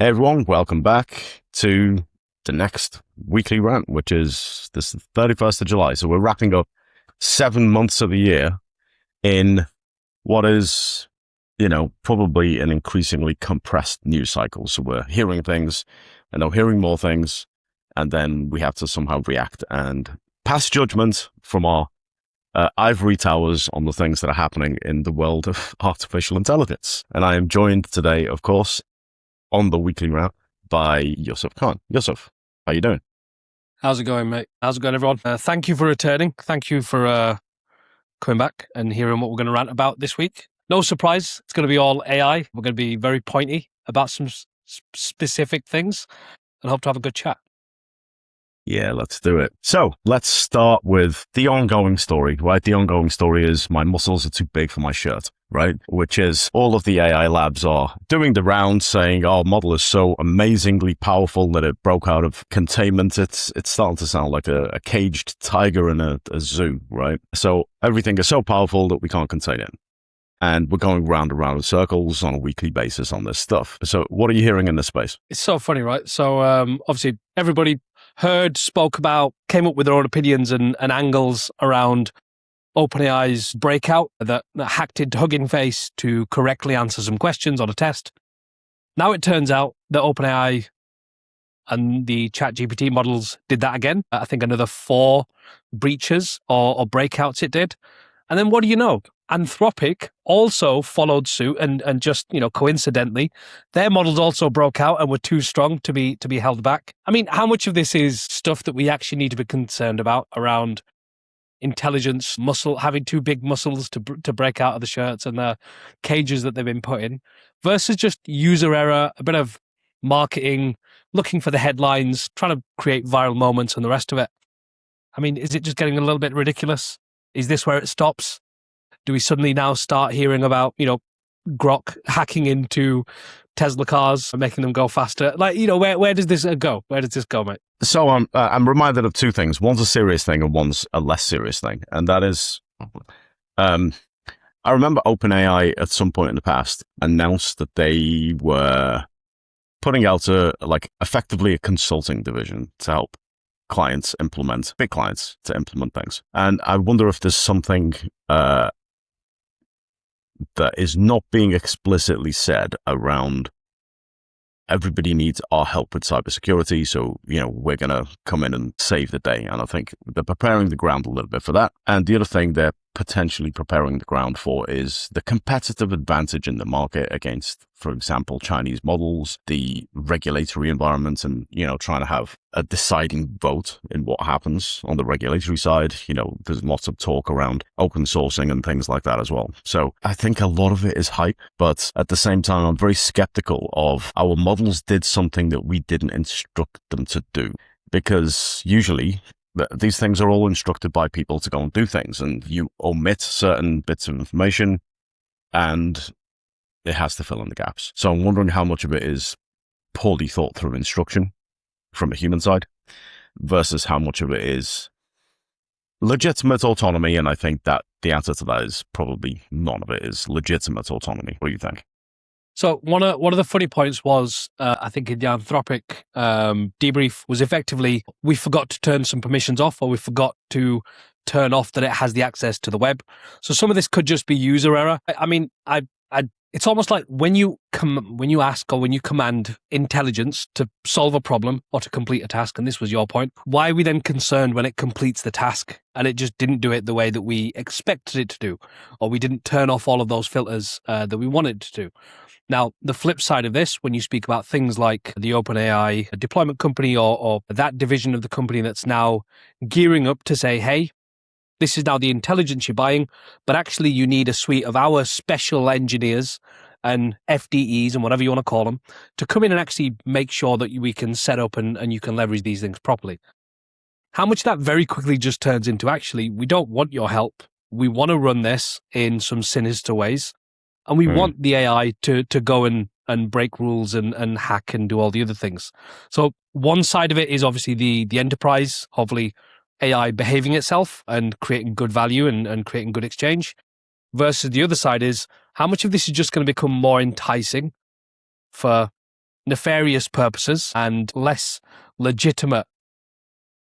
Hey everyone, welcome back to the next weekly rant, which is this 31st of July. So we're wrapping up 7 months of the year in what is, probably an increasingly compressed news cycle. So we're hearing things and now hearing more things, and then we have to somehow react and pass judgment from our ivory towers on the things that are happening in the world of artificial intelligence. And I am joined today, of course, on the weekly rant by Yousaf Khan. Yousaf, how you doing? How's it going, mate? How's it going, everyone? Thank you for returning. Thank you for coming back and hearing what we're going to rant about this week. No surprise, it's going to be all AI. We're going to be very pointy about some specific things and hope to have a good chat. Yeah, let's do it. So let's start with the ongoing story, right? The ongoing story is my muscles are too big for my shirt, right? Which is all of the AI labs are doing the rounds saying, our model is so amazingly powerful that it broke out of containment. It's starting to sound like a caged tiger in a zoo, right? So everything is so powerful that we can't contain it. And we're going round and round in circles on a weekly basis on this stuff. So what are you hearing in this space? It's so funny, right? So obviously everybody heard, spoke about, came up with their own opinions and angles around OpenAI's breakout that hacked into Hugging Face to correctly answer some questions on a test. Now it turns out that OpenAI and the ChatGPT models did that again. I think another 4 breaches or breakouts it did. And then what do you know? Anthropic also followed suit and just, coincidentally, their models also broke out and were too strong to be held back. I mean, how much of this is stuff that we actually need to be concerned about around intelligence, having too big muscles to break out of the shirts and the cages that they've been put in, versus just user error, a bit of marketing, looking for the headlines, trying to create viral moments and the rest of it? I mean, is it just getting a little bit ridiculous? Is this where it stops? Do we suddenly now start hearing about, Grok hacking into Tesla cars and making them go faster? Like, where does this go? Where does this go, mate? So I'm reminded of 2 things. One's a serious thing and one's a less serious thing. And that is, I remember OpenAI at some point in the past announced that they were putting out effectively a consulting division to help big clients to implement things. And I wonder if there's something that is not being explicitly said around everybody needs our help with cybersecurity. So, we're going to come in and save the day. And I think they're preparing the ground a little bit for that. And the other thing they're potentially preparing the ground for is the competitive advantage in the market against, for example, Chinese models, the regulatory environment, and, trying to have a deciding vote in what happens on the regulatory side. There's lots of talk around open sourcing and things like that as well. So I think a lot of it is hype, but at the same time, I'm very skeptical of our models did something that we didn't instruct them to do, because usually these things are all instructed by people to go and do things, and you omit certain bits of information and it has to fill in the gaps. So I'm wondering how much of it is poorly thought through instruction from a human side versus how much of it is legitimate autonomy. And I think that the answer to that is probably none of it is legitimate autonomy. What do you think? So one of the funny points was, I think in the Anthropic debrief was effectively, we forgot to turn some permissions off, or we forgot to turn off that it has the access to the web. So some of this could just be user error. I mean, it's almost like when you ask or when you command intelligence to solve a problem or to complete a task, and this was your point, why are we then concerned when it completes the task and it just didn't do it the way that we expected it to do, or we didn't turn off all of those filters that we wanted to do? Now, the flip side of this, when you speak about things like the OpenAI deployment company or that division of the company that's now gearing up to say, hey, this is now the intelligence you're buying, but actually you need a suite of our special engineers and FDEs and whatever you want to call them to come in and actually make sure that we can set up and you can leverage these things properly. How much that very quickly just turns into, actually, we don't want your help. We want to run this in some sinister ways. And we want the AI to go and break rules and hack and do all the other things. So one side of it is obviously the enterprise, hopefully AI behaving itself and creating good value and creating good exchange, versus the other side is how much of this is just going to become more enticing for nefarious purposes and less legitimate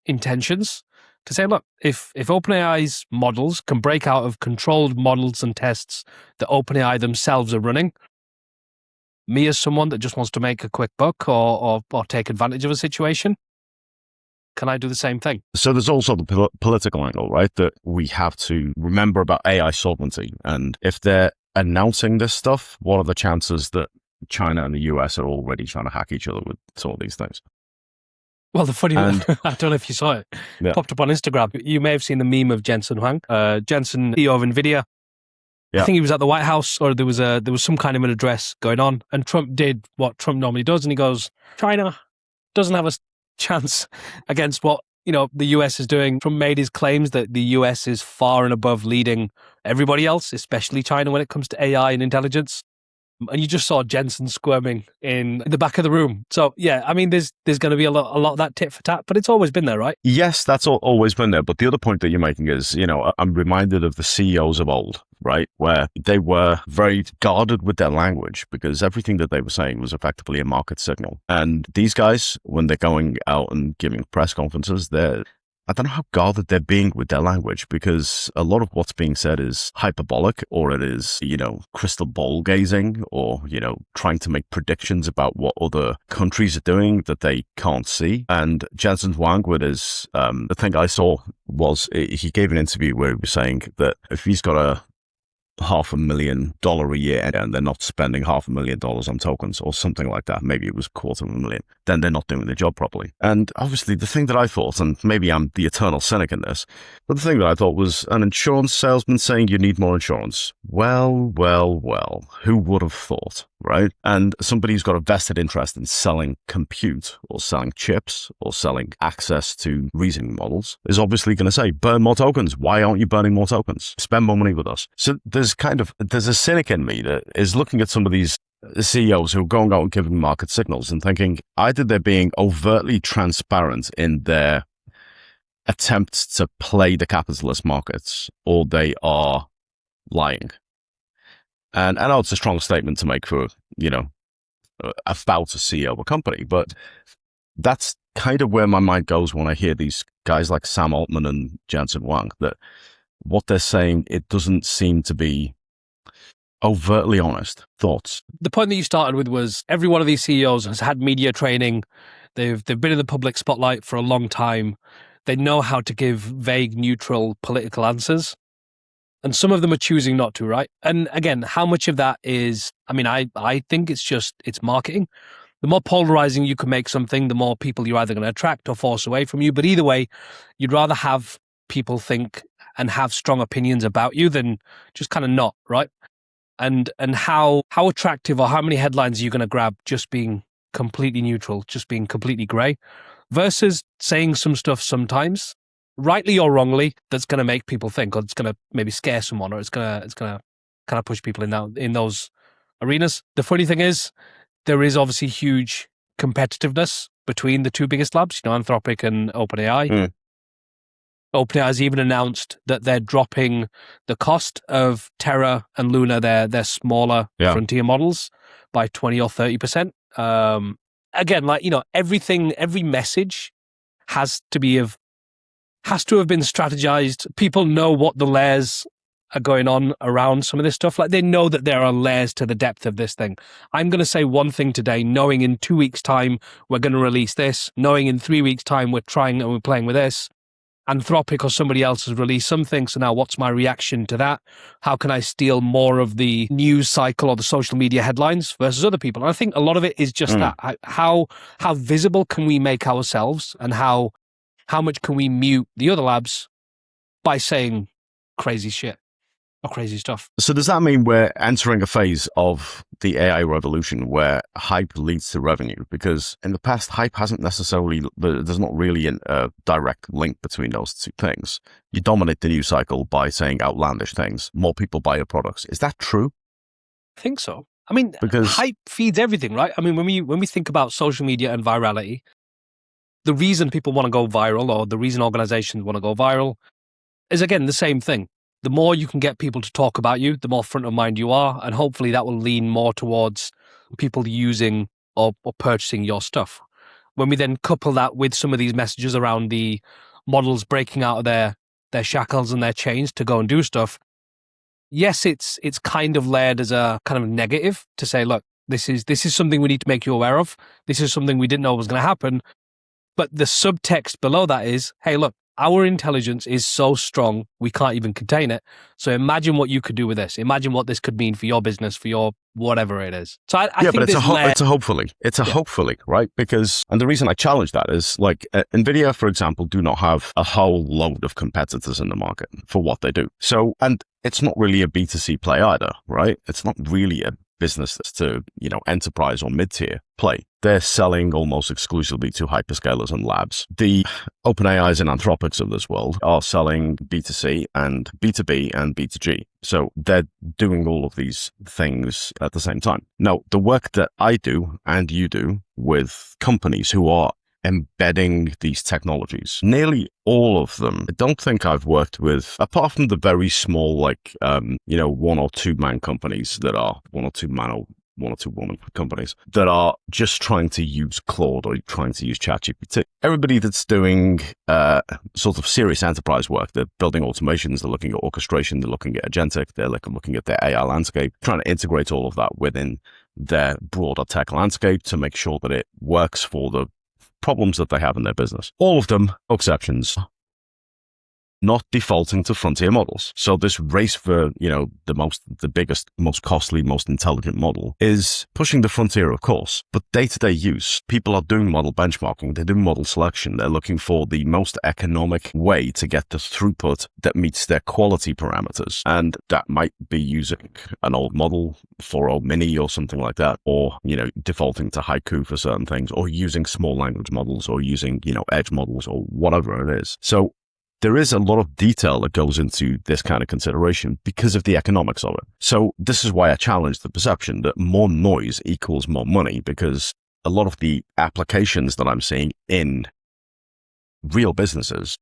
intentions to say, look, if OpenAI's models can break out of controlled models and tests that OpenAI themselves are running, me as someone that just wants to make a quick buck or take advantage of a situation, can I do the same thing? So there's also the political angle, right? That we have to remember about AI sovereignty. And if they're announcing this stuff, what are the chances that China and the US are already trying to hack each other with some of these things? Well, the funny one, I don't know if you saw it, popped up on Instagram. You may have seen the meme of Jensen Huang, Jensen, CEO of NVIDIA. Yeah. I think he was at the White House, or there was some kind of an address going on, and Trump did what Trump normally does, and he goes, China doesn't have a chance against what the US is doing. Trump made his claims that the US is far and above leading everybody else, especially China, when it comes to AI and intelligence. And you just saw Jensen squirming in the back of the room. So yeah, I mean, there's going to be a lot of that tit for tat, but it's always been there, right? Yes, that's always been there. But the other point that you're making is, I'm reminded of the CEOs of old, right? Where they were very guarded with their language because everything that they were saying was effectively a market signal. And these guys, when they're going out and giving press conferences, I don't know how guarded they're being with their language, because a lot of what's being said is hyperbolic, or it is, crystal ball gazing, or, trying to make predictions about what other countries are doing that they can't see. And Jensen Huang, with his, the thing I saw was he gave an interview where he was saying that if he's got a $500,000 a year and they're not spending $500,000 on tokens or something like that, maybe it was $250,000, then they're not doing the job properly. And obviously the thing that I thought, and maybe I'm the eternal cynic in this, but the thing that I thought was an insurance salesman saying you need more insurance. Well, who would have thought, right? And somebody who's got a vested interest in selling compute or selling chips or selling access to reasoning models is obviously going to say, burn more tokens. Why aren't you burning more tokens? Spend more money with us. So there's a cynic in me that is looking at some of these CEOs who are going out and giving market signals and thinking either they're being overtly transparent in their attempts to play the capitalist markets, or they are lying. And I know it's a strong statement to make for, about a CEO of a company, but that's kind of where my mind goes when I hear these guys like Sam Altman and Jensen Huang, that what they're saying, it doesn't seem to be overtly honest. Thoughts? The point that you started with was every one of these CEOs has had media training. They've been in the public spotlight for a long time. They know how to give vague, neutral political answers. And some of them are choosing not to, right? And again, how much of that is, I think it's marketing. The more polarizing you can make something, the more people you're either going to attract or force away from you. But either way, you'd rather have people think and have strong opinions about you than just kind of not, right? And how attractive or how many headlines are you going to grab just being completely neutral, just being completely grey, versus saying some stuff sometimes, rightly or wrongly, that's going to make people think, or it's going to maybe scare someone, or it's going to kind of push people in those arenas. The funny thing is, there is obviously huge competitiveness between the two biggest labs, Anthropic and OpenAI. OpenAI has even announced that they're dropping the cost of Terra and Luna, their smaller frontier models, by 20 or 30%. Again, every message has to have been strategized. People know what the layers are going on around some of this stuff. Like, they know that there are layers to the depth of this thing. I'm going to say one thing today, knowing in 2 weeks' time we're going to release this, knowing in 3 weeks' time we're playing with this. Anthropic or somebody else has released something, so now what's my reaction to that? How can I steal more of the news cycle or the social media headlines versus other people? And I think a lot of it is just that. How visible can we make ourselves, and how much can we mute the other labs by saying crazy shit or crazy stuff? So does that mean we're entering a phase of the AI revolution where hype leads to revenue? Because in the past, hype hasn't necessarily, there's not really a direct link between those two things. You dominate the news cycle by saying outlandish things. More people buy your products. Is that true? I think so. Because hype feeds everything, right? When we think about social media and virality, the reason people want to go viral, or the reason organizations want to go viral, is again the same thing. The more you can get people to talk about you, the more front of mind you are, and hopefully that will lean more towards people using or purchasing your stuff. When we then couple that with some of these messages around the models breaking out of their shackles and their chains to go and do stuff, yes, it's kind of layered as a kind of negative to say, look, this is something we need to make you aware of. This is something we didn't know was going to happen. But the subtext below that is, hey, look, our intelligence is so strong, we can't even contain it. So imagine what you could do with this. Imagine what this could mean for your business, for your whatever it is. So I think but it's a hopefully. It's a Yeah. hopefully, right? Because, and the reason I challenge that is like NVIDIA, for example, do not have a whole load of competitors in the market for what they do. So, and it's not really a B2C play either, right? It's not really a business that's to, enterprise or mid-tier play. They're selling almost exclusively to hyperscalers and labs. The OpenAIs and Anthropics of this world are selling B2C and B2B and B2G. So they're doing all of these things at the same time. Now, the work that I do and you do with companies who are embedding these technologies, nearly all of them, I don't think I've worked with, apart from the very small, like, one or two man companies that are one or two woman companies that are just trying to use Claude or trying to use ChatGPT. Everybody that's doing sort of serious enterprise work, they're building automations, they're looking at orchestration, they're looking at agentic, they're looking at their AI landscape, trying to integrate all of that within their broader tech landscape to make sure that it works for the problems that they have in their business. All of them, exceptions, not defaulting to frontier models. So this race for, the biggest, most costly, most intelligent model is pushing the frontier, of course. But day-to-day use, people are doing model benchmarking, they're doing model selection, they're looking for the most economic way to get the throughput that meets their quality parameters. And that might be using an old model, 4.0 mini or something like that, or, defaulting to Haiku for certain things, or using small language models, or using, edge models, or whatever it is. So there is a lot of detail that goes into this kind of consideration because of the economics of it. So this is why I challenge the perception that more noise equals more money, because a lot of the applications that I'm seeing in real businesses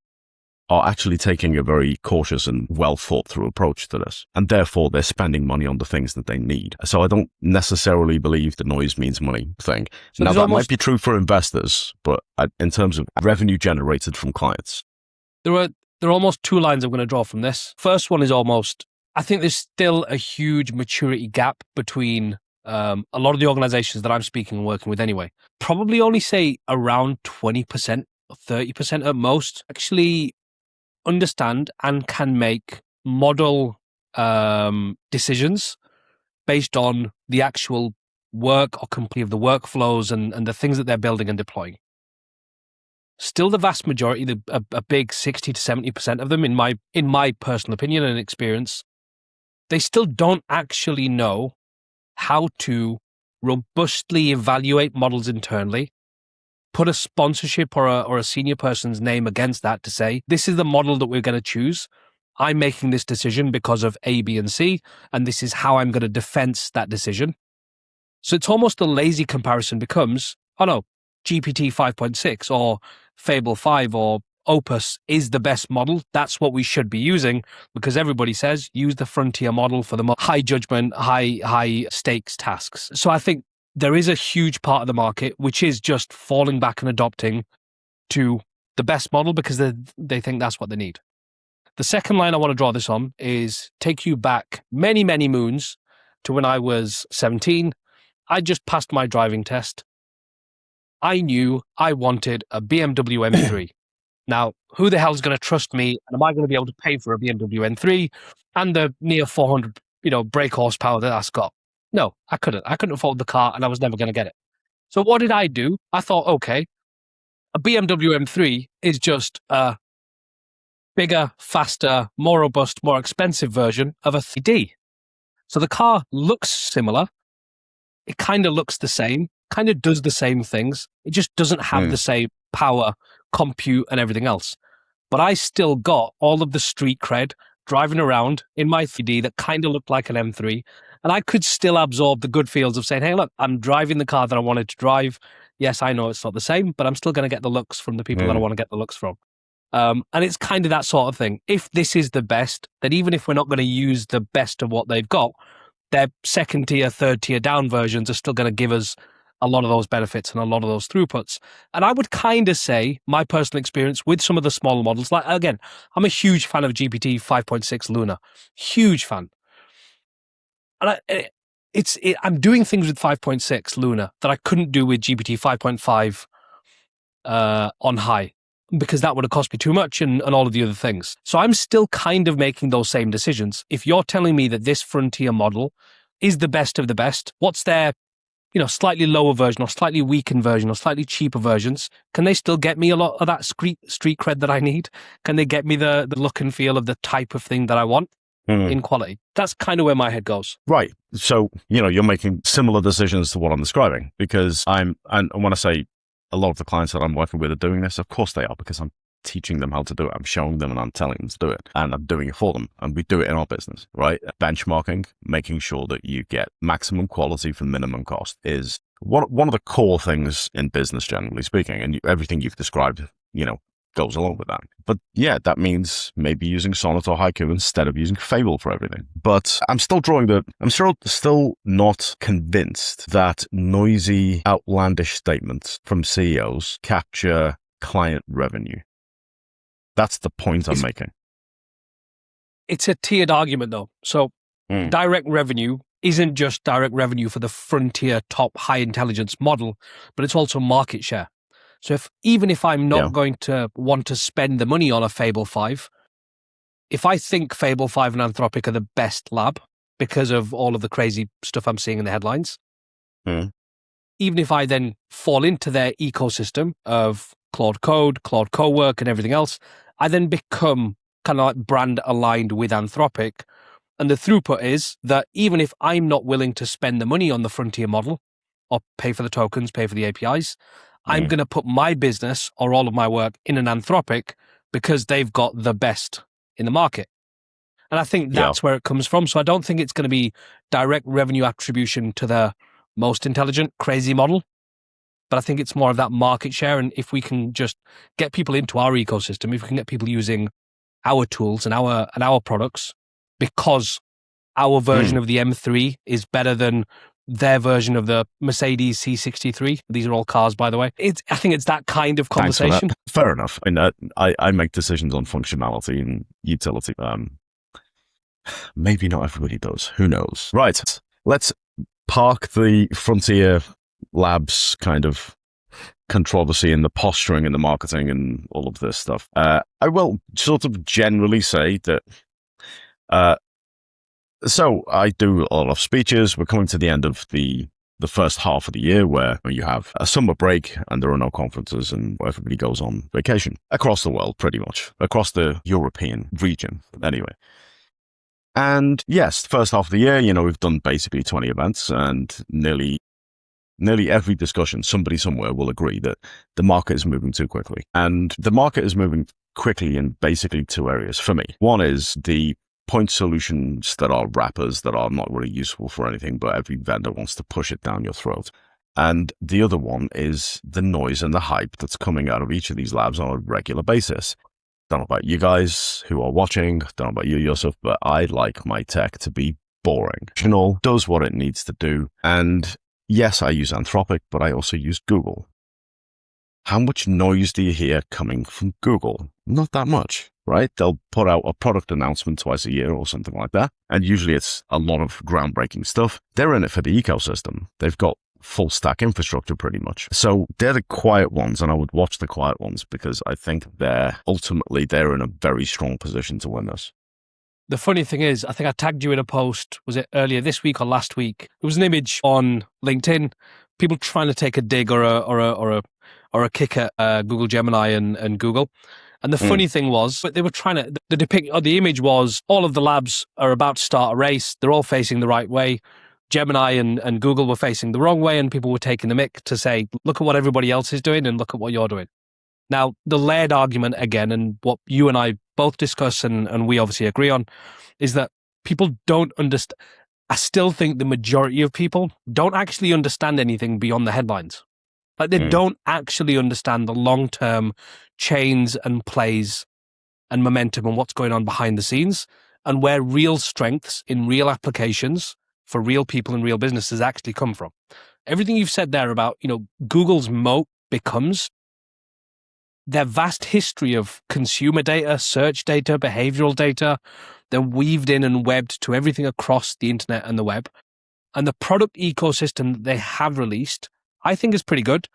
are actually taking a very cautious and well thought through approach to this. And therefore they're spending money on the things that they need. So I don't necessarily believe the noise means money thing. So now that might be true for investors, but in terms of revenue generated from clients, There are almost two lines I'm going to draw from this. First one is I think there's still a huge maturity gap between a lot of the organizations that I'm speaking and working with anyway. Probably only say around 20% or 30% at most actually understand and can make model decisions based on the actual work or complete of the workflows and the things that they're building and deploying. Still, the vast majority, a big 60 to 70% of them, in my personal opinion and experience, they still don't actually know how to robustly evaluate models internally, put a sponsorship or a senior person's name against that to say, this is the model that we're going to choose. I'm making this decision because of A, B, and C, and this is how I'm going to defense that decision. So it's almost a lazy comparison becomes, oh no, GPT 5.6 or Fable 5 or Opus is the best model. That's what we should be using because everybody says use the frontier model for the high judgment, high stakes tasks. So I think there is a huge part of the market which is just falling back and adopting to the best model because they think that's what they need. The second line I want to draw this on is take you back many, many moons to when I was 17. I just passed my driving test. I knew I wanted a BMW M3. Now, who the hell is going to trust me? And am I going to be able to pay for a BMW M3 and the near 400, brake horsepower that that's got? No, I couldn't. I couldn't afford the car and I was never going to get it. So what did I do? I thought, okay, a BMW M3 is just a bigger, faster, more robust, more expensive version of a 3D. So the car looks similar. It kind of looks the same, kind of does the same things. It just doesn't have the same power, compute, and everything else. But I still got all of the street cred driving around in my 3D that kind of looked like an M3. And I could still absorb the good feels of saying, hey, look, I'm driving the car that I wanted to drive. Yes, I know it's not the same, but I'm still going to get the looks from the people that I want to get the looks from. And it's kind of that sort of thing. If this is the best, then even if we're not going to use the best of what they've got, their second tier, third tier down versions are still going to give us a lot of those benefits and a lot of those throughputs. And I would kind of say my personal experience with some of the smaller models, like again, I'm a huge fan of GPT 5.6 Luna, huge fan. And I'm doing things with 5.6 Luna that I couldn't do with GPT 5.5 on high, because that would have cost me too much and all of the other things. So I'm still kind of making those same decisions. If you're telling me that this frontier model is the best of the best, what's their slightly lower version or slightly weakened version or slightly cheaper versions? Can they still get me a lot of that street cred that I need? Can they get me the look and feel of the type of thing that I want in quality? That's kind of where my head goes. Right. So, you're making similar decisions to what I'm describing, because and when I say a lot of the clients that I'm working with are doing this, of course they are, because I'm teaching them how to do it. I'm showing them and I'm telling them to do it, and I'm doing it for them. And we do it in our business, right? Benchmarking, making sure that you get maximum quality for minimum cost is one of the core things in business, generally speaking. And everything you've described, goes along with that. But yeah, that means maybe using Sonnet or Haiku instead of using Fable for everything. But I'm still still not convinced that noisy, outlandish statements from CEOs capture client revenue. That's the point I'm making. It's a tiered argument, though. So direct revenue isn't just direct revenue for the frontier top high intelligence model, but it's also market share. So even if I'm not going to want to spend the money on a Fable 5, if I think Fable 5 and Anthropic are the best lab because of all of the crazy stuff I'm seeing in the headlines, even if I then fall into their ecosystem of Claude Code, Claude Cowork, and everything else, I then become kind of like brand aligned with Anthropic. And the throughput is that even if I'm not willing to spend the money on the frontier model or pay for the tokens, pay for the APIs, I'm going to put my business or all of my work in an Anthropic because they've got the best in the market. And I think that's where it comes from. So I don't think it's going to be direct revenue attribution to the most intelligent, crazy model. But I think it's more of that market share. And if we can just get people into our ecosystem, if we can get people using our tools and our products, because our version of the M3 is better than their version of the Mercedes C63. These are all cars, by the way. I think it's that kind of conversation. Fair enough. I mean, I make decisions on functionality and utility. Maybe not everybody does. Who knows? Right. Let's park the frontier labs kind of controversy and the posturing and the marketing and all of this stuff. I will sort of generally say that so I do a lot of speeches. We're coming to the end of the first half of the year where you have a summer break and there are no conferences and everybody goes on vacation across the world, pretty much across the European region anyway. And yes, the first half of the year, we've done basically 20 events, and nearly every discussion, somebody somewhere will agree that the market is moving too quickly. And the market is moving quickly in basically two areas for me. One is the point solutions that are wrappers that are not really useful for anything, but every vendor wants to push it down your throat. And the other one is the noise and the hype that's coming out of each of these labs on a regular basis. Don't know about you guys who are watching, don't know about you, Yousaf, but I like my tech to be boring. It does what it needs to do. And yes, I use Anthropic, but I also use Google. How much noise do you hear coming from Google? Not that much, right? They'll put out a product announcement twice a year or something like that. And usually it's a lot of groundbreaking stuff. They're in it for the ecosystem. They've got full stack infrastructure pretty much. So they're the quiet ones, and I would watch the quiet ones because I think they're in a very strong position to win this. The funny thing is, I think I tagged you in a post, was it earlier this week or last week? There was an image on LinkedIn, people trying to take a dig or a kick at Google Gemini and Google. And the funny thing was, they were trying to, the image was all of the labs are about to start a race. They're all facing the right way. Gemini and Google were facing the wrong way, and people were taking the mick to say, look at what everybody else is doing and look at what you're doing. Now, the layered argument again, and what you and I both discuss and we obviously agree on, is that people don't understand. I still think the majority of people don't actually understand anything beyond the headlines. Like they don't actually understand the long-term chains and plays and momentum and what's going on behind the scenes, and where real strengths in real applications for real people and real businesses actually come from. everything you've said there about, Google's moat becomes their vast history of consumer data, search data, behavioral data. They're weaved in and webbed to everything across the internet and the web. And the product ecosystem that they have released, I think, is pretty good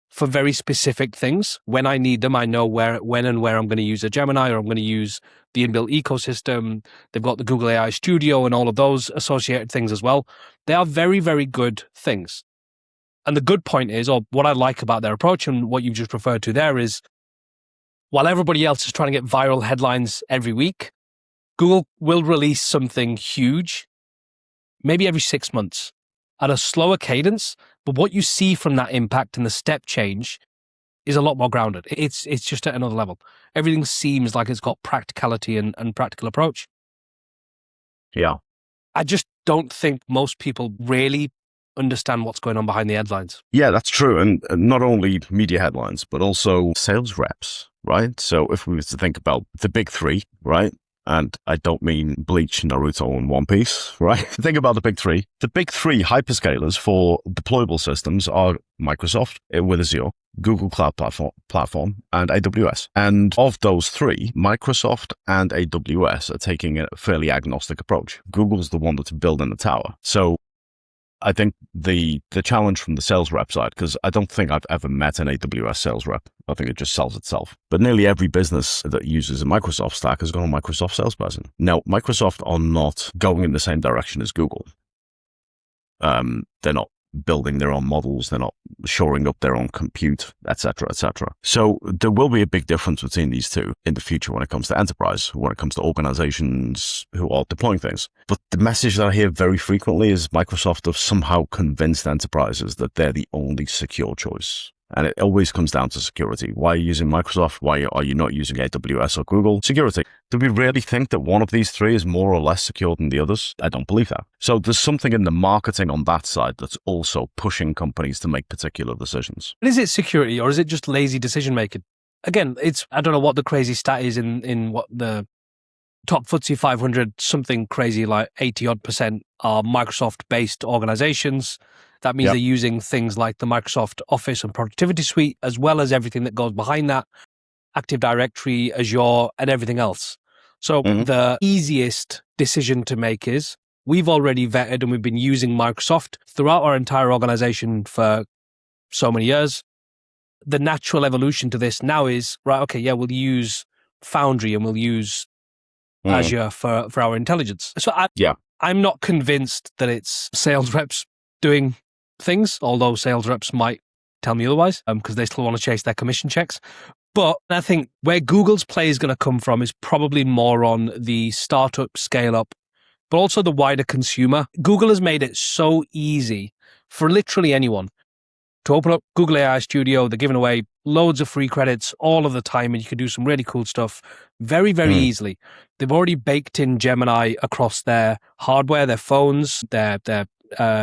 for very specific things. When I need them, I know when and where I'm going to use a Gemini, or I'm going to use the inbuilt ecosystem. They've got the Google AI Studio and all of those associated things as well. They are very, very good things. And the good point is, or what I like about their approach and what you've just referred to there is, while everybody else is trying to get viral headlines every week, Google will release something huge maybe every 6 months at a slower cadence. But what you see from that impact and the step change is a lot more grounded. It's just at another level. Everything seems like it's got practicality and practical approach. Yeah. I just don't think most people really understand what's going on behind the headlines. Yeah, that's true. And not only media headlines, but also sales reps, right? So if we were to think about the big three, right? And I don't mean Bleach, Naruto, and One Piece, right? Think about the big three. The big three hyperscalers for deployable systems are Microsoft with Azure, Google Cloud Platform, and AWS. And of those three, Microsoft and AWS are taking a fairly agnostic approach. Google's the one that's building the tower. So I think the challenge from the sales rep side, because I don't think I've ever met an AWS sales rep. I think it just sells itself. But nearly every business that uses a Microsoft stack has got a Microsoft salesperson. Now, Microsoft are not going in the same direction as Google. They're not building their own models. They're not shoring up their own compute, et cetera, et cetera. So there will be a big difference between these two in the future when it comes to enterprise, when it comes to organizations who are deploying things. But the message that I hear very frequently is Microsoft have somehow convinced enterprises that they're the only secure choice. And it always comes down to security. Why are you using Microsoft? Why are you not using AWS or Google? Security. Do we really think that one of these three is more or less secure than the others? I don't believe that. So there's something in the marketing on that side that's also pushing companies to make particular decisions. Is it security or is it just lazy decision making? Again, I don't know what the crazy stat is in what the top FTSE 500, something crazy like 80% are Microsoft-based organizations. That means they're using things like the Microsoft Office and Productivity Suite, as well as everything that goes behind that, Active Directory, Azure, and everything else. So the easiest decision to make is, we've already vetted and we've been using Microsoft throughout our entire organization for so many years. The natural evolution to this now is, right, okay, yeah, we'll use Foundry and we'll use Azure for our intelligence. So I'm not convinced that it's sales reps doing things, although sales reps might tell me otherwise because they still want to chase their commission checks. But I think where Google's play is going to come from is probably more on the startup scale up, but also the wider consumer. Google has made it so easy for literally anyone to open up Google AI Studio. They're giving away loads of free credits all of the time, and you can do some really cool stuff very, very easily. They've already baked in Gemini across their hardware, their phones, their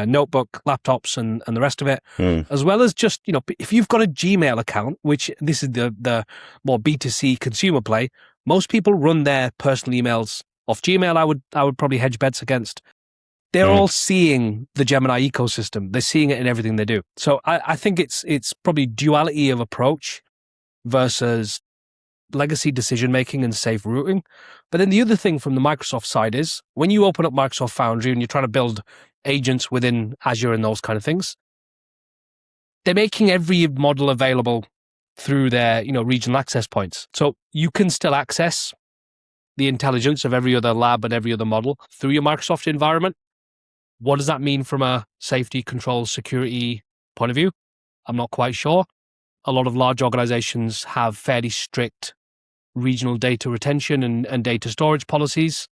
notebook, laptops, and the rest of it, as well as just, if you've got a Gmail account, which this is the more B2C consumer play, most people run their personal emails off Gmail. I would probably hedge bets against. They're all seeing the Gemini ecosystem. They're seeing it in everything they do. So I think it's probably duality of approach versus legacy decision-making and safe routing. But then the other thing from the Microsoft side is, when you open up Microsoft Foundry and you're trying to build agents within Azure and those kind of things, they're making every model available through their, regional access points. So you can still access the intelligence of every other lab and every other model through your Microsoft environment. What does that mean from a safety, control, security point of view? I'm not quite sure. A lot of large organizations have fairly strict regional data retention and data storage policies.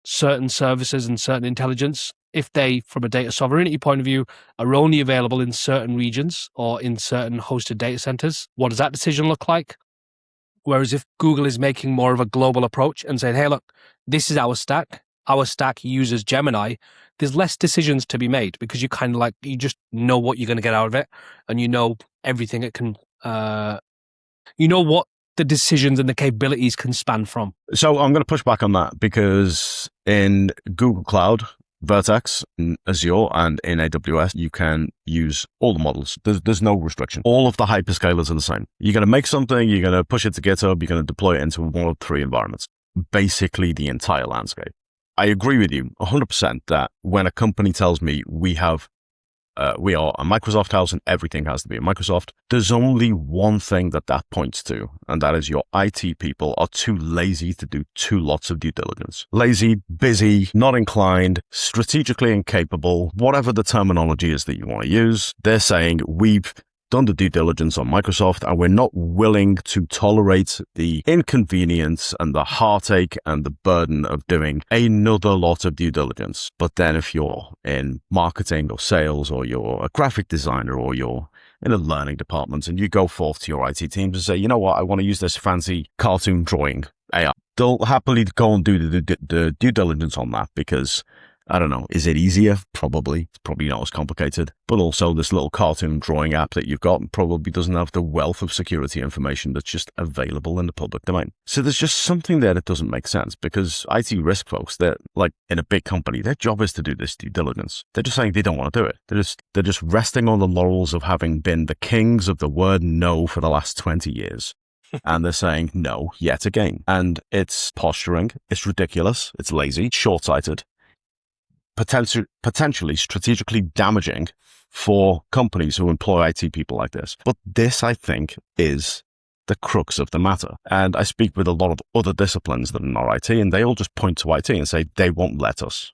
Certain services and certain intelligence, if they, from a data sovereignty point of view, are only available in certain regions or in certain hosted data centers, what does that decision look like? Whereas if Google is making more of a global approach and saying, hey, look, this is our stack uses Gemini, there's less decisions to be made because you you just know what you're going to get out of it, and you know everything it can, what the decisions and the capabilities can span from. So I'm going to push back on that, because in Google Cloud, Vertex, in Azure, and in AWS, you can use all the models. There's no restriction. All of the hyperscalers are the same. You're going to make something, you're going to push it to GitHub, you're going to deploy it into one of three environments. Basically, the entire landscape. I agree with you 100% that when a company tells me we are a Microsoft house and everything has to be a Microsoft, there's only one thing that points to, and that is your IT people are too lazy to do two lots of due diligence. Lazy, busy, not inclined, strategically incapable, whatever the terminology is that you want to use. They're saying we've done the due diligence on Microsoft and we're not willing to tolerate the inconvenience and the heartache and the burden of doing another lot of due diligence. But then if you're in marketing or sales or you're a graphic designer or you're in a learning department and you go forth to your IT teams and say, you know what, I want to use this fancy cartoon drawing AI, they'll happily go and do the due diligence on that because I don't know. Is it easier? Probably. It's probably not as complicated. But also this little cartoon drawing app that you've got probably doesn't have the wealth of security information that's just available in the public domain. So there's just something there that doesn't make sense because IT risk folks, they're like in a big company, their job is to do this due diligence. They're just saying they don't want to do it. They're just resting on the laurels of having been the kings of the word no for the last 20 years. And they're saying no yet again. And it's posturing. It's ridiculous. It's lazy, short-sighted. Potentially strategically damaging for companies who employ IT people like this. But this, I think, is the crux of the matter. And I speak with a lot of other disciplines that are not IT, and they all just point to IT and say, they won't let us.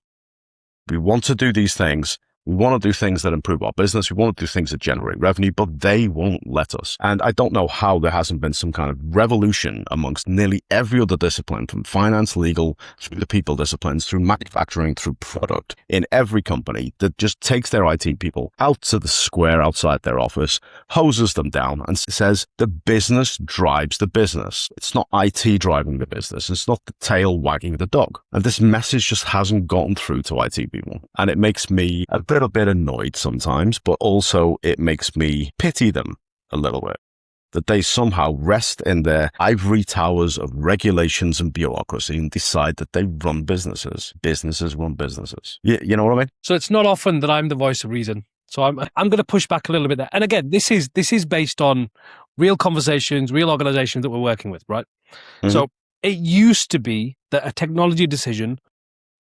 We want to do these things. We want to do things that improve our business. We want to do things that generate revenue, but they won't let us. And I don't know how there hasn't been some kind of revolution amongst nearly every other discipline, from finance, legal, through the people disciplines, through manufacturing, through product, in every company that just takes their IT people out to the square outside their office, hoses them down and says the business drives the business. It's not IT driving the business. It's not the tail wagging the dog. And this message just hasn't gotten through to IT people. And it makes me a little bit annoyed sometimes, but also it makes me pity them a little bit, that they somehow rest in their ivory towers of regulations and bureaucracy and decide that they run businesses. Businesses run businesses. You know what I mean? So it's not often that I'm the voice of reason. So I'm going to push back a little bit there. And again, this is based on real conversations, real organizations that we're working with, right? Mm-hmm. So it used to be that a technology decision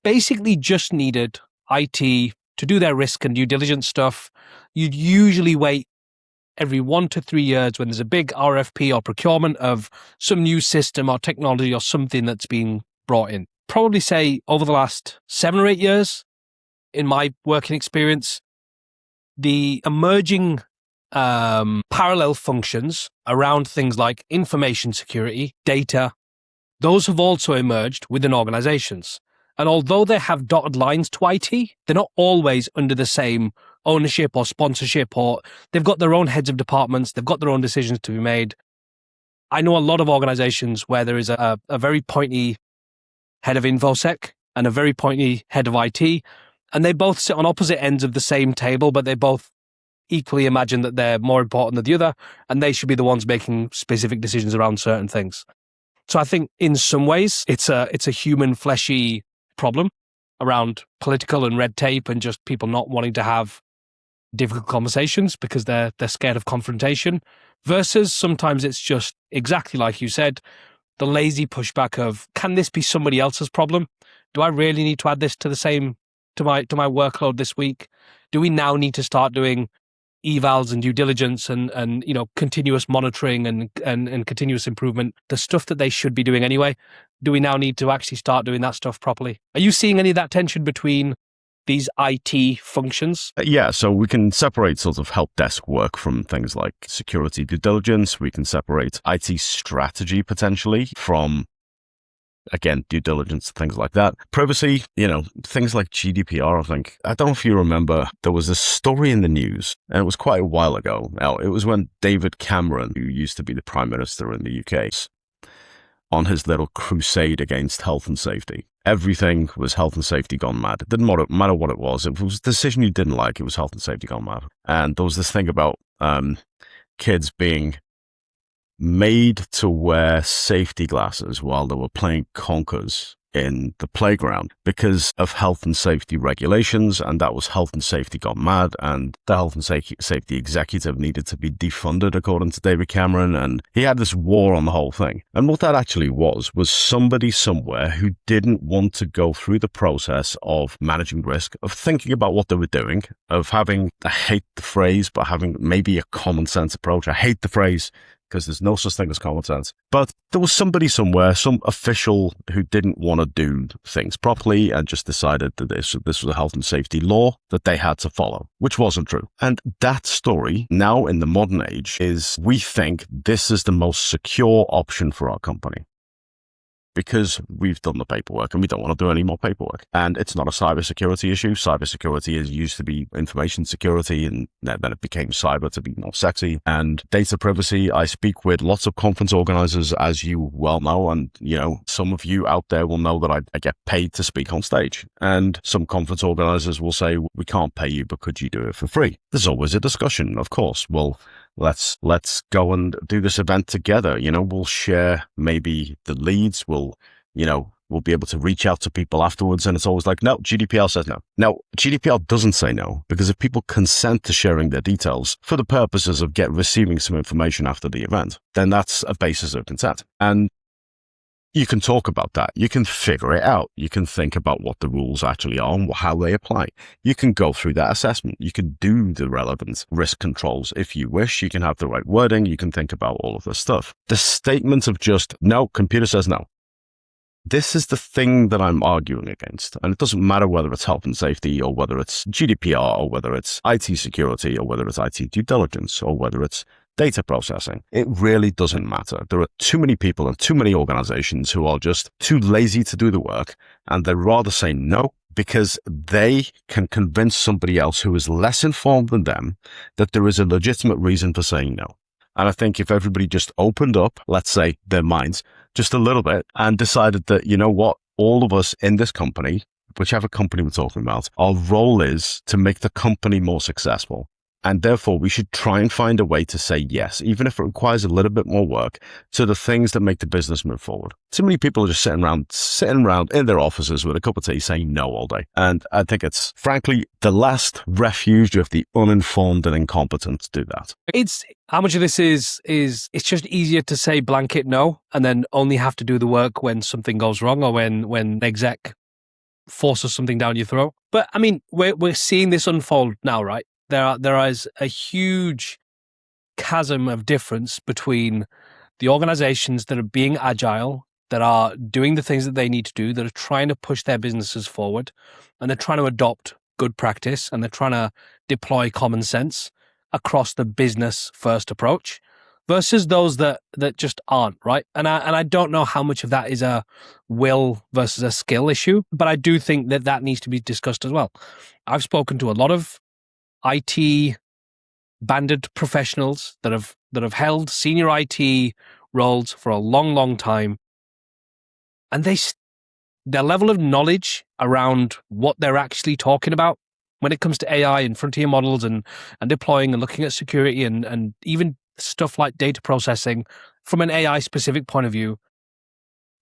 basically just needed IT to do their risk and due diligence stuff. You'd usually wait every 1 to 3 years when there's a big RFP or procurement of some new system or technology or something that's being brought in. Probably say over the last 7 or 8 years, in my working experience, the emerging parallel functions around things like information security, data, those have also emerged within organizations. And although they have dotted lines to IT, they're not always under the same ownership or sponsorship, or they've got their own heads of departments, they've got their own decisions to be made. I know a lot of organizations where there is a very pointy head of InfoSec and a very pointy head of IT, and they both sit on opposite ends of the same table, but they both equally imagine that they're more important than the other, and they should be the ones making specific decisions around certain things. So I think in some ways it's a human fleshy problem around political and red tape and just people not wanting to have difficult conversations because they're scared of confrontation, versus sometimes it's just exactly like you said, the lazy pushback of, can this be somebody else's problem? Do I really need to add this to my workload this week? Do we now need to start doing evals and due diligence and continuous monitoring and continuous improvement, the stuff that they should be doing anyway? Do we now need to actually start doing that stuff properly? Are you seeing any of that tension between these IT functions? Yeah, so we can separate sort of help desk work from things like security due diligence. We can separate IT strategy potentially from, again, due diligence, things like that. Privacy, things like GDPR, I think. I don't know if you remember, there was a story in the news, and it was quite a while ago. Now, it was when David Cameron, who used to be the Prime Minister in the UK, on his little crusade against health and safety. Everything was health and safety gone mad. It didn't matter what it was. If it was a decision you didn't like, it was health and safety gone mad. And there was this thing about kids being made to wear safety glasses while they were playing conkers in the playground because of health and safety regulations, and that was health and safety gone mad, and the health and safety executive needed to be defunded, according to David Cameron, and he had this war on the whole thing. And what that actually was somebody somewhere who didn't want to go through the process of managing risk, of thinking about what they were doing, of having, I hate the phrase, but having maybe a common sense approach. I hate the phrase because there's no such thing as common sense. But there was somebody somewhere, some official who didn't want to do things properly and just decided that this was a health and safety law that they had to follow, which wasn't true. And that story now in the modern age is, we think this is the most secure option for our company, because we've done the paperwork and we don't want to do any more paperwork. And it's not a cybersecurity issue. Cybersecurity is used to be information security, and then it became cyber to be more sexy. And data privacy, I speak with lots of conference organizers, as you well know, and some of you out there will know that I get paid to speak on stage. And some conference organizers will say, we can't pay you, but could you do it for free? There's always a discussion, of course. Well, let's go and do this event together. We'll share maybe the leads. We'll be able to reach out to people afterwards. And it's always like, no, GDPR says no. Now, GDPR doesn't say no, because if people consent to sharing their details for the purposes of receiving some information after the event, then that's a basis of consent. And you can talk about that. You can figure it out. You can think about what the rules actually are and how they apply. You can go through that assessment. You can do the relevant risk controls if you wish. You can have the right wording. You can think about all of this stuff. The statement of just, no, computer says no. This is the thing that I'm arguing against. And it doesn't matter whether it's health and safety, or whether it's GDPR, or whether it's IT security, or whether it's IT due diligence, or whether it's data processing. It really doesn't matter. There are too many people and too many organizations who are just too lazy to do the work, and they'd rather say no because they can convince somebody else who is less informed than them that there is a legitimate reason for saying no. And I think if everybody just opened up, let's say, their minds just a little bit and decided that, you know what, all of us in this company, whichever company we're talking about, our role is to make the company more successful. And therefore, we should try and find a way to say yes, even if it requires a little bit more work, to the things that make the business move forward. Too many people are just sitting around in their offices with a cup of tea saying no all day. And I think it's, frankly, the last refuge of the uninformed and incompetent to do that. It's how much of this is it's just easier to say blanket no and then only have to do the work when something goes wrong, or when exec forces something down your throat. But I mean, we're seeing this unfold now, right? There is a huge chasm of difference between the organizations that are being agile, that are doing the things that they need to do, that are trying to push their businesses forward, and they're trying to adopt good practice, and they're trying to deploy common sense across the business first approach, versus those that just aren't, right? And I don't know how much of that is a will versus a skill issue, but I do think that needs to be discussed as well. I've spoken to a lot of IT banded professionals that have held senior IT roles for a long, long time, and their level of knowledge around what they're actually talking about when it comes to AI and frontier models and deploying and looking at security and even stuff like data processing from an AI specific point of view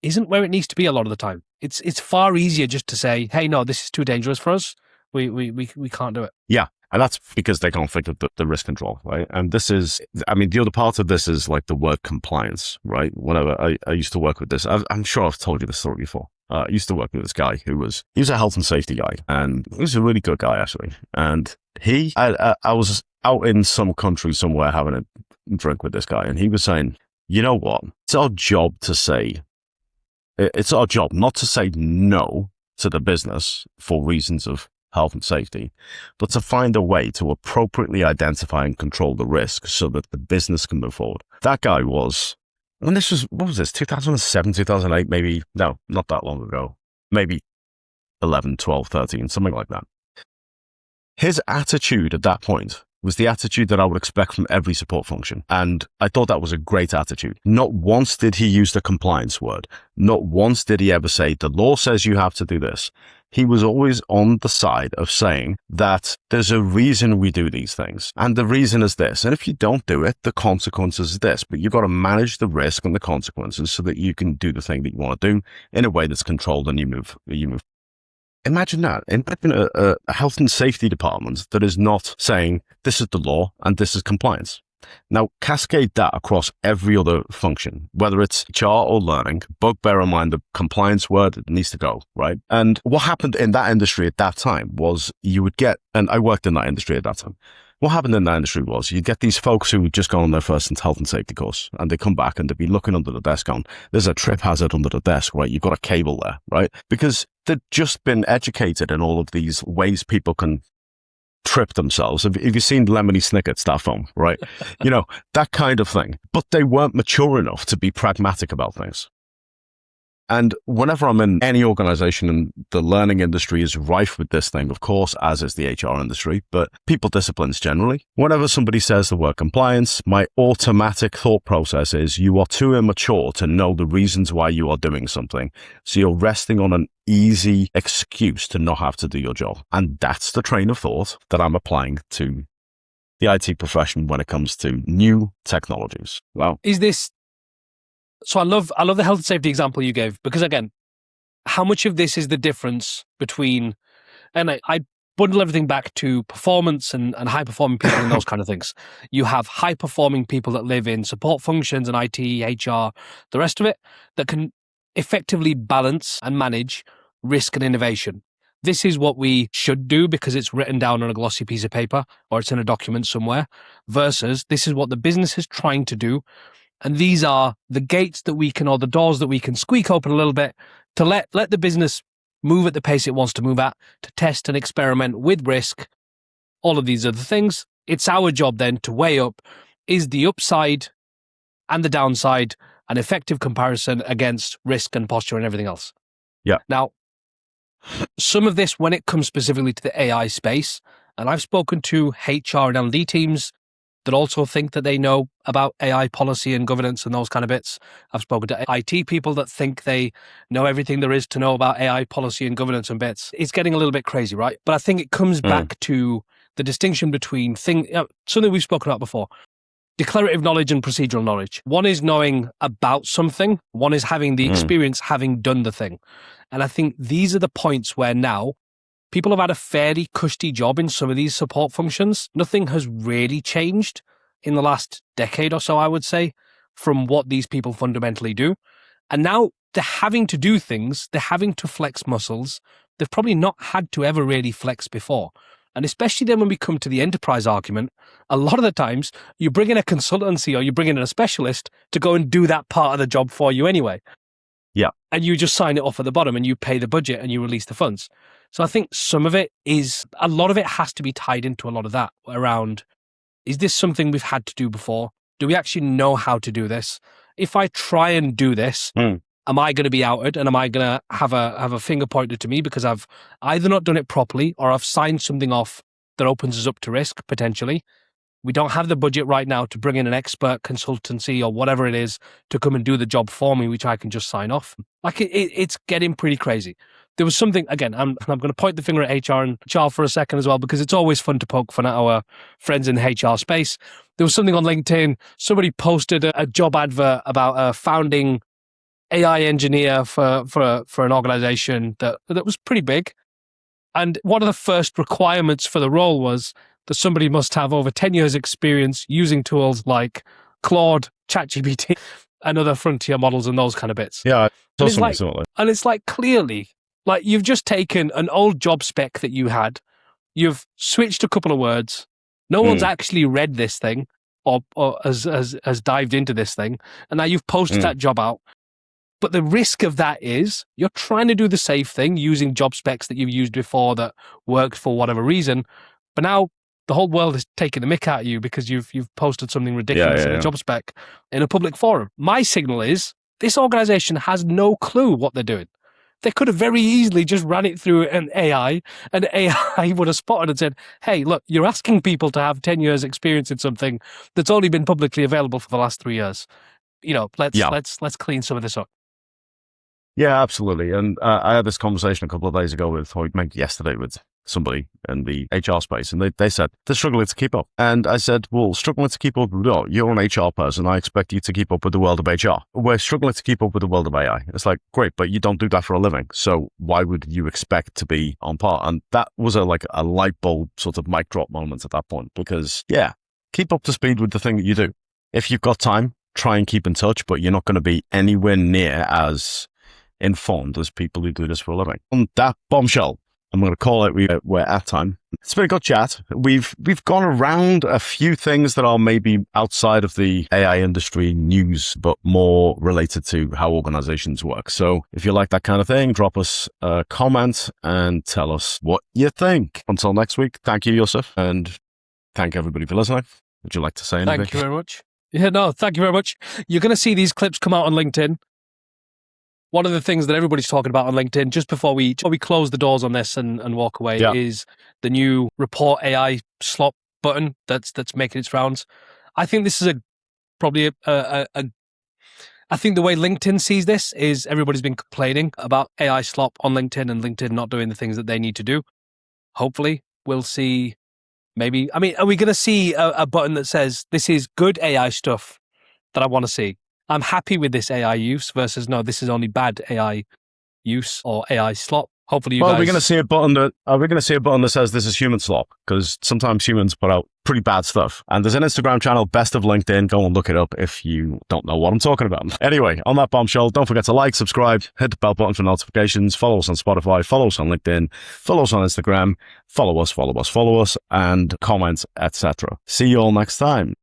isn't where it needs to be a lot of the time. It's far easier just to say, hey, no, this is too dangerous for us. We can't do it. Yeah. And that's because they can't think of the risk control, right? And this is, I mean, the other part of this is like the word compliance, right? Whenever I used to work with this, I'm sure I've told you this story before. I used to work with this guy he was a health and safety guy, and he was a really good guy, actually. And I was out in some country somewhere having a drink with this guy, and he was saying, you know what? It's our job not to say no to the business for reasons of health and safety, but to find a way to appropriately identify and control the risk so that the business can move forward. That guy was, and this was, what was this, 2007, 2008, maybe, no, not that long ago, maybe 11, 12, 13, something like that. His attitude at that point was the attitude that I would expect from every support function. And I thought that was a great attitude. Not once did he use the compliance word. Not once did he ever say, the law says you have to do this. he was always on the side of saying that there's a reason we do these things. And the reason is this. And if you don't do it, the consequence is this. But you've got to manage the risk and the consequences so that you can do the thing that you want to do in a way that's controlled and you move. Imagine that. Imagine a health and safety department that is not saying this is the law and this is compliance. Now, cascade that across every other function, whether it's HR or learning, but bear in mind the compliance word needs to go, right? And what happened in that industry at that time was you would get, and I worked in that industry at that time, what happened in that industry was you'd get these folks who would just go on their first health and safety course and they come back and they'd be looking under the desk going, there's a trip hazard under the desk, right? You've got a cable there, right? Because they'd just been educated in all of these ways people can trip themselves. Have you seen Lemony Snicket's that film, right? That kind of thing. But they weren't mature enough to be pragmatic about things. And whenever I'm in any organization, and the learning industry is rife with this thing, of course, as is the HR industry, but people disciplines generally. Whenever somebody says the word compliance, my automatic thought process is you are too immature to know the reasons why you are doing something. So you're resting on an easy excuse to not have to do your job. And that's the train of thought that I'm applying to the IT profession when it comes to new technologies. Well, So I love the health and safety example you gave, because again, how much of this is the difference between, and I bundle everything back to performance and high performing people and those kind of things. You have high performing people that live in support functions and IT, HR, the rest of it, that can effectively balance and manage risk and innovation. This is what we should do because it's written down on a glossy piece of paper or it's in a document somewhere, versus this is what the business is trying to do. And these are the gates that we can, or the doors that we can squeak open a little bit to let the business move at the pace it wants to move at, to test and experiment with risk, all of these other things. It's our job then to weigh up, is the upside and the downside an effective comparison against risk and posture and everything else? Yeah. Now, some of this, when it comes specifically to the AI space, and I've spoken to HR and L&D teams that also think that they know about AI policy and governance and those kind of bits. I've spoken to IT people that think they know everything there is to know about AI policy and governance and bits. It's getting a little bit crazy, right? But I think it comes back to the distinction between something we've spoken about before, declarative knowledge and procedural knowledge. One is knowing about something. One is having the experience, having done the thing. And I think these are the points where now people have had a fairly cushy job in some of these support functions. Nothing has really changed in the last decade or so, I would say, from what these people fundamentally do. And now they're having to do things, they're having to flex muscles they've probably not had to ever really flex before. And especially then when we come to the enterprise argument, a lot of the times you bring in a consultancy or you bring in a specialist to go and do that part of the job for you anyway. Yeah. And you just sign it off at the bottom and you pay the budget and you release the funds. So I think a lot of it has to be tied into a lot of that around, is this something we've had to do before? Do we actually know how to do this? If I try and do this, am I going to be outed and am I going to have a finger pointed to me because I've either not done it properly or I've signed something off that opens us up to risk potentially? We don't have the budget right now to bring in an expert consultancy or whatever it is to come and do the job for me, which I can just sign off. Like it's getting pretty crazy. There was something, again, I'm going to point the finger at HR and HR for a second as well, because it's always fun to poke fun at our friends in the HR space. There was something on LinkedIn. Somebody posted a job advert about a founding AI engineer for an organization that was pretty big. And one of the first requirements for the role was that somebody must have over 10 years experience using tools like Claude, ChatGPT, and other frontier models and those kind of bits. Yeah, and it's like clearly, like you've just taken an old job spec that you had, you've switched a couple of words, no one's actually read this thing or has dived into this thing, and now you've posted that job out. But the risk of that is you're trying to do the safe thing using job specs that you've used before that worked for whatever reason, but now the whole world is taking the mick out of you because you've posted something ridiculous in a job spec in a public forum. My signal is this organization has no clue what they're doing. They could have very easily just ran it through an AI, and AI would have spotted and said, hey, look, you're asking people to have 10 years experience in something that's only been publicly available for the last 3 years. Let's clean some of this up. Yeah, absolutely. And I had this conversation a couple of days ago or maybe yesterday with somebody in the HR space, and they said they're struggling to keep up. And I said, well, struggling to keep up with what? You're an HR person. I expect you to keep up with the world of HR. We're struggling to keep up with the world of AI. It's like, great, but you don't do that for a living. So why would you expect to be on par? And that was a light bulb sort of mic drop moment at that point, because yeah, keep up to speed with the thing that you do. If you've got time, try and keep in touch, but you're not going to be anywhere near as informed as people who do this for a living. On that bombshell, I'm going to call it. We're at time. It's been a good chat. We've gone around a few things that are maybe outside of the AI industry news, but more related to how organizations work. So if you like that kind of thing, drop us a comment and tell us what you think. Until next week, thank you, Yousaf, and thank everybody for listening. Would you like to say anything? Thank you very much. Yeah, no, thank you very much. You're going to see these clips come out on LinkedIn. One of the things that everybody's talking about on LinkedIn, just before we close the doors on this and walk away, is the new report AI slop button that's making its rounds. I think this is probably I think the way LinkedIn sees this is everybody's been complaining about AI slop on LinkedIn and LinkedIn not doing the things that they need to do. Hopefully, we'll see. Maybe, I mean, are we going to see a button that says this is good AI stuff that I want to see? I'm happy with this AI use versus no, this is only bad AI use or AI slop. Hopefully, Are we going to see a button that says this is human slop? Because sometimes humans put out pretty bad stuff. And there's an Instagram channel, Best of LinkedIn. Go and look it up if you don't know what I'm talking about. Anyway, on that bombshell, don't forget to like, subscribe, hit the bell button for notifications, follow us on Spotify, follow us on LinkedIn, follow us on Instagram, follow us, and comment, etc. See you all next time.